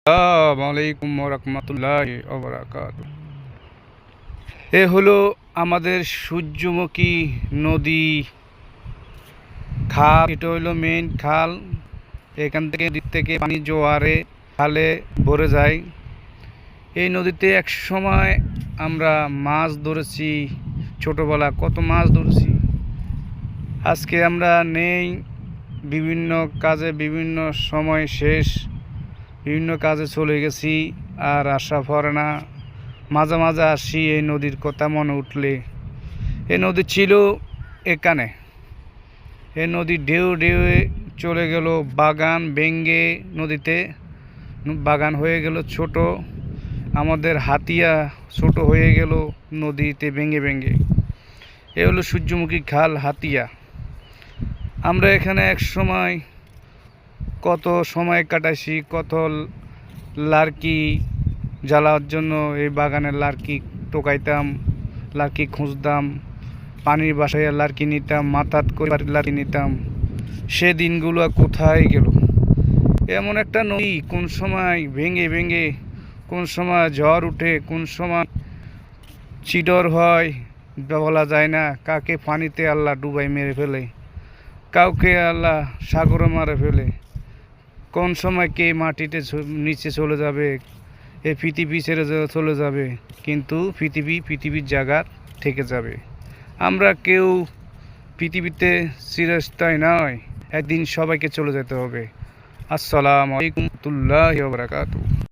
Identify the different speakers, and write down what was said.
Speaker 1: আসসালামু আলাইকুম ওয়া রাহমাতুল্লাহি ওয়া বারাকাতুহু। এ হলো আমাদের সূর্যমুখী নদী খাল। এটা হলো মেইন খাল। এখান থেকে দিক থেকে পানি জোয়ারে খালে ভরে যায়। এই নদীতে এক সময় আমরা মাছ ধরেছি, ছোটবেলা কত মাছ ধরেছি। আজকে আমরা নেই, বিভিন্ন কাজে বিভিন্ন সময় শেষ, বিভিন্ন কাজে চলে গেছি, আর আসা পড়ে না। মাঝে মাঝে আসি এই নদীর কথা মনে উঠলে। এই নদী ছিল এখানে, এই নদী ঢেউ ঢেউ চলে গেল, বাগান ভেঙ্গে নদীতে বাগান হয়ে গেল ছোট। আমাদের হাতিয়া ছোট হয়ে গেল নদীতে ভেঙ্গে ভেঙ্গে। এ হলো সূর্যমুখী খাল হাতিয়া। আমরা এখানে এক সময় কত সময় কাটাইছি, কত লার্কি জ্বালার জন্য এই বাগানের লার্কি টোকাইতাম, লার্কি খুঁজতাম, পানির বাসায় লার্কি নিতাম, মাথাত করে লার্কি নিতাম। সে দিনগুলো কোথায় গেল? এমন একটা নদী কোন সময় ভেঙে ভেঙে, কোন সময় ঝড় উঠে, কোন সময় চিডর হয় বলা যায় না। কাকে পানিতে আল্লাহ ডুবাই মেরে ফেলে, কাউকে আল্লাহ সাগরে মারে ফেলে। কোন সময় কে মাটিতে নিচে চলে যাবে, এই পৃথিবী ছেড়ে চলে যাবে, কিন্তু পৃথিবীর জায়গা থেকে যাবে। আমরা কেউ পৃথিবীতে চিরস্থায়ী নয়, একদিন সবাইকে চলে যেতে হবে। আসসালামু আলাইকুম ওয়া রাহমাতুল্লাহি ওয়া বারাকাতুহু।